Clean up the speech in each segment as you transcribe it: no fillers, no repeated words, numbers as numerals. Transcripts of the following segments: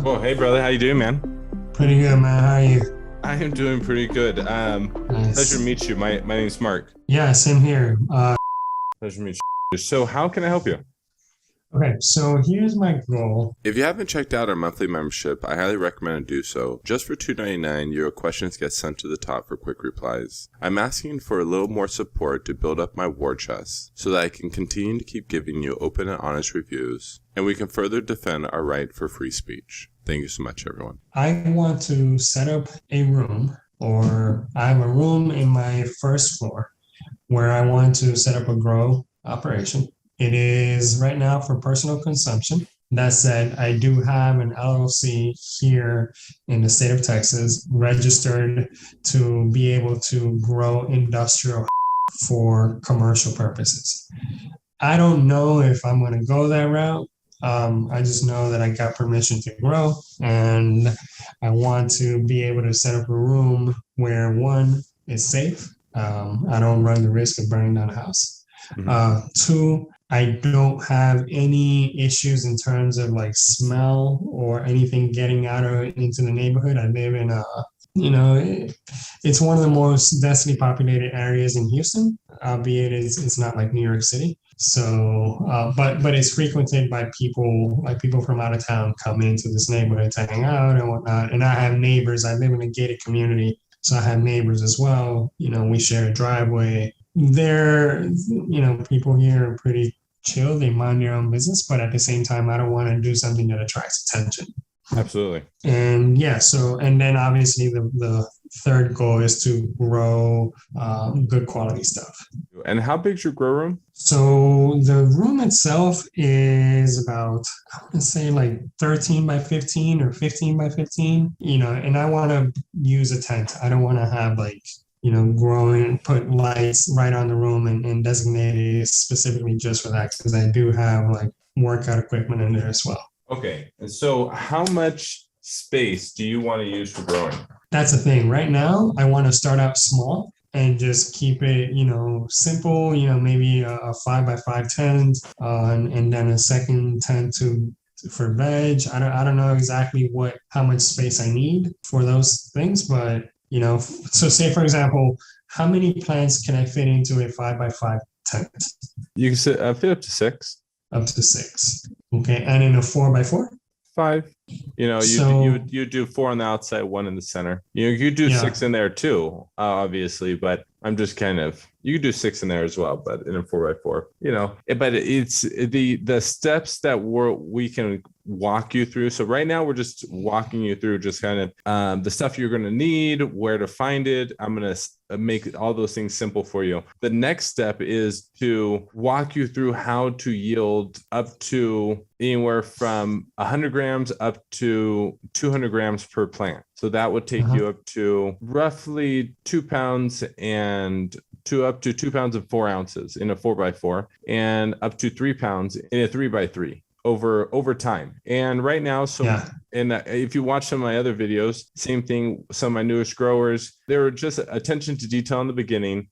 Oh, hey brother, how you doing, man? Pretty good, man. How are you? I am doing pretty good. Pleasure to Nice. meet you. My name's Mark. Yeah, same here. Pleasure to meet you. So, how can I help you? Okay, so here's my goal. If you haven't checked out our monthly membership, I highly recommend to do so. Just for $2.99, your questions get sent to the top for quick replies. I'm asking for a little more support to build up my war chest so that I can continue to keep giving you open and honest reviews, and we can further defend our right for free speech. Thank you so much, everyone. I want to set up a room, or I have a room in my first floor where I want to set up a grow operation. It is right now for personal consumption. That said, I do have an LLC here in the state of Texas registered to be able to grow industrial for commercial purposes. I don't know if I'm going to go that route. I just know that I got permission to grow, and I want to be able to set up a room where one is safe. I don't run the risk of burning down a house. Two, I don't have any issues in terms of like smell or anything getting out of into the neighborhood. I live in a, it's one of the most densely populated areas in Houston, albeit it's not like New York City. So, but it's frequented by people, like people from out of town come into this neighborhood to hang out and whatnot. And I have neighbors. I live in a gated community, so I have neighbors as well. We share a driveway. People here are pretty chill. They mind their own business, but at the same time, I don't want to do something that attracts attention. Absolutely. And yeah, and then obviously the third goal is to grow good quality stuff. And how big's your grow room? So the room itself is about, I want to say like 13 by 15 or 15 by 15, and I want to use a tent. I don't want to have like, growing, put lights right on the room and designate it specifically just for that, because I do have like workout equipment in there as well. Okay. And so, how much space do you want to use for growing? That's the thing. Right now, I want to start out small and just keep it, simple, maybe a 5 by 5 tent, and then a second tent for veg. I don't know exactly how much space I need for those things, but so say for example, how many plants can I fit into a 5 by 5 tent? You can fit up to six. Up to six. Okay. And in a 4 by 4? Five. You do four on the outside, one in the center. You do six in there too, obviously, but I'm just you could do six in there as well, but in a 4 by 4, but it's the steps that we can walk you through. So right now we're just walking you through just the stuff you're going to need, where to find it. I'm going to make all those things simple for you. The next step is to walk you through how to yield up to anywhere from 100 grams up to 200 grams per plant. So that would take you up to roughly 2 pounds and up to 2 pounds and 4 ounces in a 4 by 4, and up to 3 pounds in a 3 by 3 over time. And right now, and if you watch some of my other videos, same thing. Some of my newest growers, they were just attention to detail in the beginning.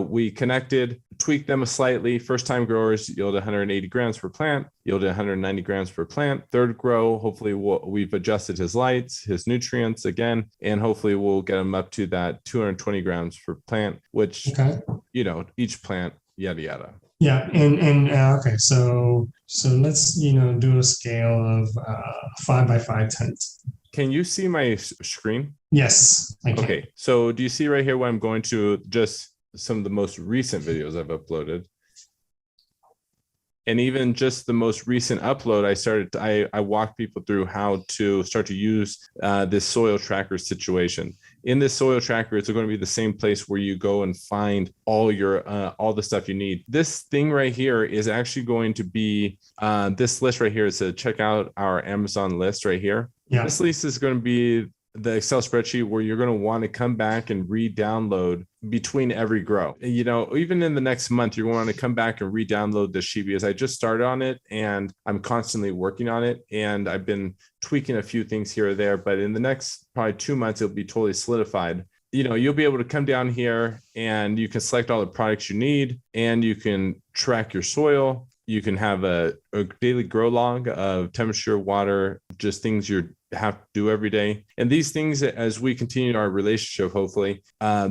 We connected, tweaked them slightly. First time growers yield 180 grams per plant, yielded 190 grams per plant. Third grow, hopefully we've adjusted his lights, his nutrients again, and hopefully we'll get him up to that 220 grams per plant, which, each plant, yada, yada. Yeah. And okay. So let's, do a scale of 5 by 5 tents. Can you see my screen? Yes, I can. Okay. So do you see right here what I'm going to just some of the most recent videos I've uploaded? And even just the most recent upload, I walked people through how to start to use this soil tracker situation. In this soil tracker, it's going to be the same place where you go and find all the stuff you need. This thing right here is actually going to be this list right here. It says check out our Amazon list right here. Yeah. This list is going to be the Excel spreadsheet where you're going to want to come back and re-download between every grow. Even in the next month, you're going to come back and re-download this sheet, because I just started on it and I'm constantly working on it. And I've been tweaking a few things here or there, but in the next probably 2 months, it'll be totally solidified. You'll be able to come down here and you can select all the products you need, and you can track your soil. You can have a daily grow log of temperature, water, just things you have to do every day. And these things, as we continue our relationship, hopefully,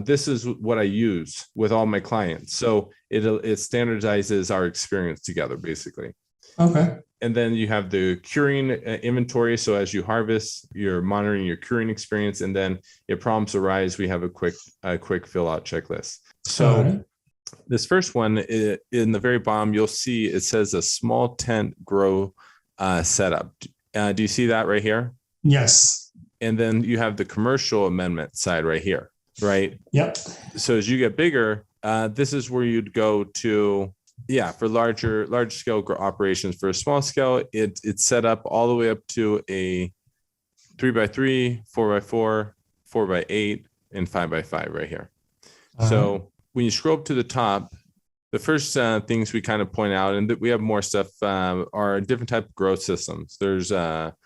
this is what I use with all my clients. So it standardizes our experience together, basically. Okay. And then you have the curing inventory. So as you harvest, you're monitoring your curing experience. And then if problems arise, we have a quick fill out checklist. So this first one, in the very bottom, you'll see it says a small tent grow setup. Do you see that right here? Yes. And then you have the commercial amendment side right here, right? Yep. So as you get bigger, this is where you'd go to, for large scale operations. For a small scale, it's set up all the way up to a 3x3, 4x4, 4x8, and 5x5 right here. So when you scroll up to the top, the first things we kind of point out, and that we have more stuff, are different type of growth systems. There's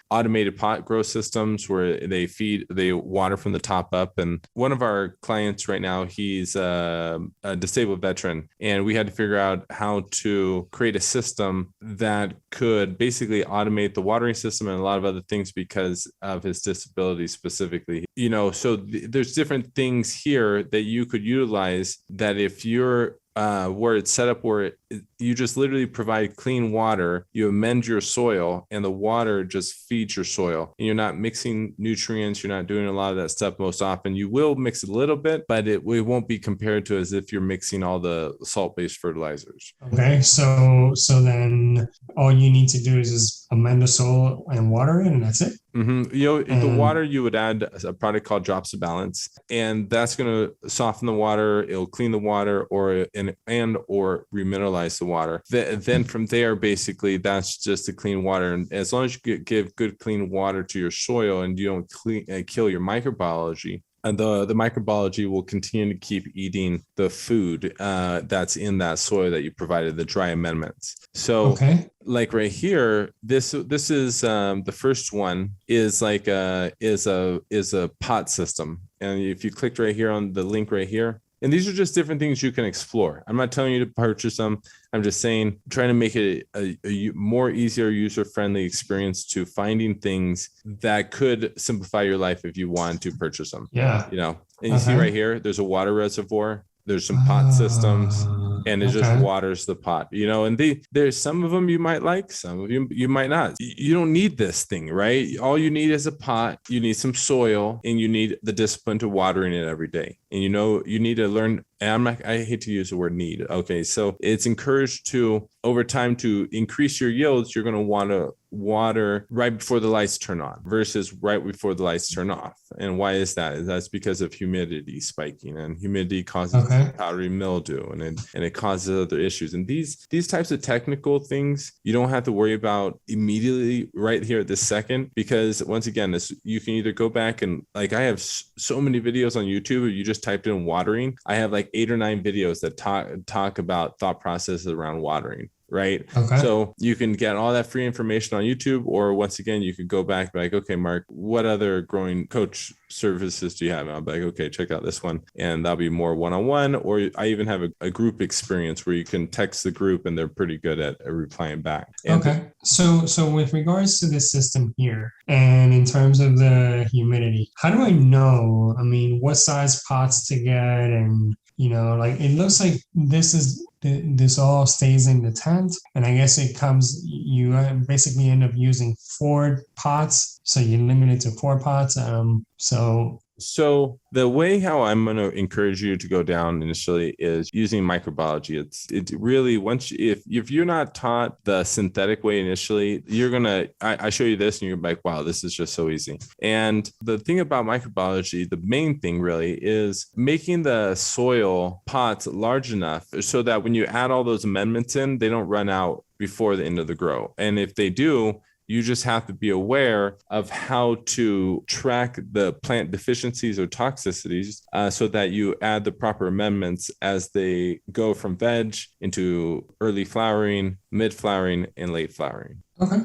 automated pot grow systems where they water from the top up. And one of our clients right now, he's a disabled veteran, and we had to figure out how to create a system that could basically automate the watering system and a lot of other things because of his disability specifically. So there's different things here that you could utilize that if you're where it's set up where you just literally provide clean water, you amend your soil, and the water just feeds your soil. And you're not mixing nutrients, you're not doing a lot of that stuff most often. You will mix a little bit, but it won't be compared to as if you're mixing all the salt-based fertilizers. Okay, so then all you need to do is just amend the soil and water it, and that's it. Mm-hmm. The water, you would add a product called Drops of Balance, and that's going to soften the water. It'll clean the water, or remineralize the water. Then from there, basically, that's just the clean water. And as long as you give good, clean water to your soil, and you don't kill your microbiology, and the microbiology will continue to keep eating the food that's in that soil that you provided, the dry amendments. So, like right here, this is the first one is like is a pot system, and if you clicked right here on the link right here. And these are just different things you can explore. I'm not telling you to purchase them. I'm just saying, trying to make it a more easier, user-friendly experience to finding things that could simplify your life if you want to purchase them. Yeah. And you see right here, there's a water reservoir. There's some pot systems, and it just waters the pot, and there's some of them you might like, some of you might not. You don't need this thing, right? All you need is a pot, you need some soil, and you need the discipline to watering it every day. And you need to learn, and I hate to use the word need. Okay. So it's encouraged to, over time, to increase your yields, you're going to want to water right before the lights turn on versus right before the lights turn off. And why is that? That's because of humidity spiking, and humidity causes powdery mildew, and it causes other issues. And these types of technical things, you don't have to worry about immediately right here at this second, because once again, you can either go back and, like, I have so many videos on YouTube. If you just typed in watering, I have like 8 or 9 videos that talk about thought processes around watering. Right. So you can get all that free information on YouTube, or once again, you could go back and be like, okay, Mark, what other growing coach services do you have? And I'll be like, okay, check out this one. And that'll be more one-on-one, or I even have a group experience where you can text the group and they're pretty good at replying back. And So with regards to this system here, and in terms of the humidity, how do I know, what size pots to get? And, like, it looks like this all stays in the tent, and I guess you basically end up using 4 pots, so you're limited to 4 pots. So the way how I'm going to encourage you to go down initially is using microbiology. It's really, if you're not taught the synthetic way initially, you're going to, I show you this and you're like, wow, this is just so easy. And the thing about microbiology, the main thing really is making the soil pots large enough so that when you add all those amendments in, they don't run out before the end of the grow. And if they do, you just have to be aware of how to track the plant deficiencies or toxicities so that you add the proper amendments as they go from veg into early flowering, mid flowering, and late flowering. Okay.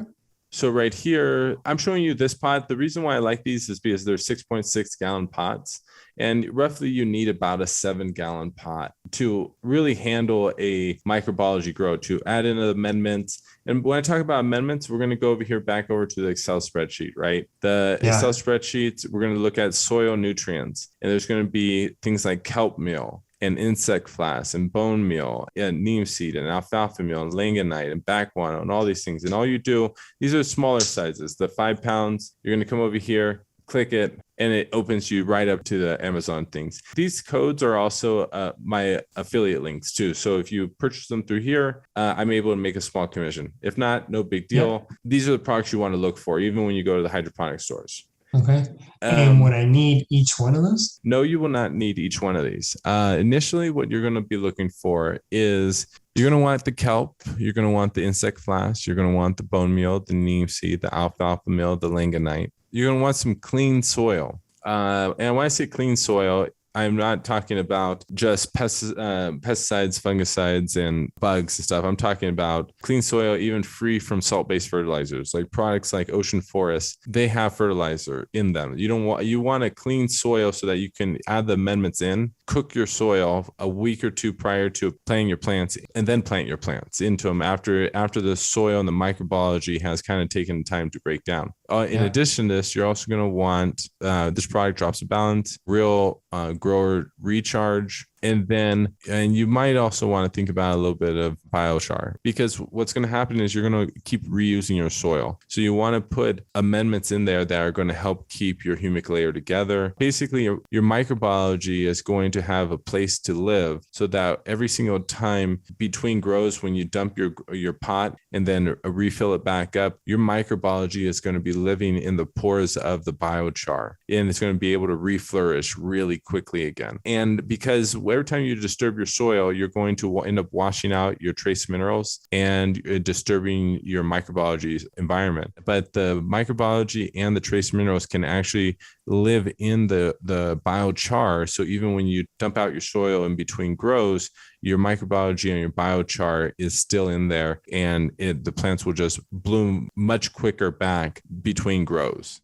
So right here, I'm showing you this pot. The reason why I like these is because they're 6.6 gallon pots. And roughly you need about a 7-gallon pot to really handle a microbiology grow, to add in amendments. And when I talk about amendments, we're going to go over here, back over to the Excel spreadsheet, right? The Excel spreadsheets, we're going to look at soil nutrients, and there's going to be things like kelp meal and insect flask and bone meal and neem seed and alfalfa meal and langonite and backguano and all these things. And all you do, these are smaller sizes, the 5 pounds, you're going to come over here, click it, and it opens you right up to the Amazon things. These codes are also my affiliate links too. So if you purchase them through here, I'm able to make a small commission. If not, no big deal. Yeah. These are the products you want to look for, even when you go to the hydroponic stores. Okay. And would I need each one of those? No, you will not need each one of these. Initially, what you're going to be looking for is you're going to want the kelp, you're going to want the insect flask, you're going to want the bone meal, the neem seed, the alfalfa meal, the langonite. You're going to want some clean soil. And when I say clean soil, I'm not talking about just pesticides, fungicides, and bugs and stuff. I'm talking about clean soil, even free from salt-based fertilizers, like products like Ocean Forest. They have fertilizer in them. You want a clean soil so that you can add the amendments in, cook your soil a week or two prior to planting your plants, and then plant your plants into them after the soil and the microbiology has kind of taken time to break down. In addition to this, you're also going to want this product, Drops of Balance, real grower recharge. And you might also want to think about a little bit of biochar, because what's going to happen is you're going to keep reusing your soil. So you want to put amendments in there that are going to help keep your humic layer together. Basically, your microbiology is going to have a place to live, so that every single time between grows, when you dump your pot and then refill it back up, your microbiology is going to be living in the pores of the biochar, and it's going to be able to reflourish really quickly again. And because every time you disturb your soil, you're going to end up washing out your trace minerals and disturbing your microbiology environment. But the microbiology and the trace minerals can actually live in the biochar. So even when you dump out your soil in between grows, your microbiology and your biochar is still in there, and the plants will just bloom much quicker back between grows.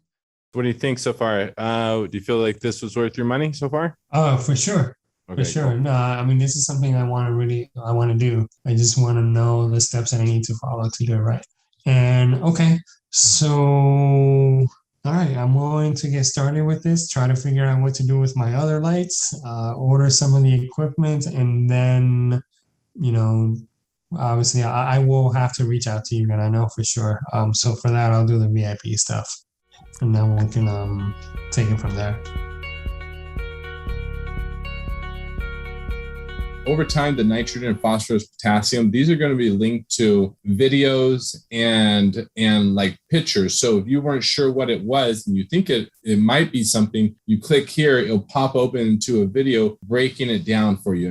What do you think so far? Do you feel like this was worth your money so far? Oh, for sure. Okay, for sure. Cool. No, I mean, this is something I want to do. I just want to know the steps that I need to follow to do it right. And okay, so, all right, I'm going to get started with this, try to figure out what to do with my other lights, order some of the equipment, and then, obviously I will have to reach out to you, and I know for sure. So for that, I'll do the VIP stuff, and then we can take it from there. Over time, the nitrogen, phosphorus, potassium, these are going to be linked to videos and like pictures. So if you weren't sure what it was and you think it might be something, you click here, it'll pop open into a video breaking it down for you.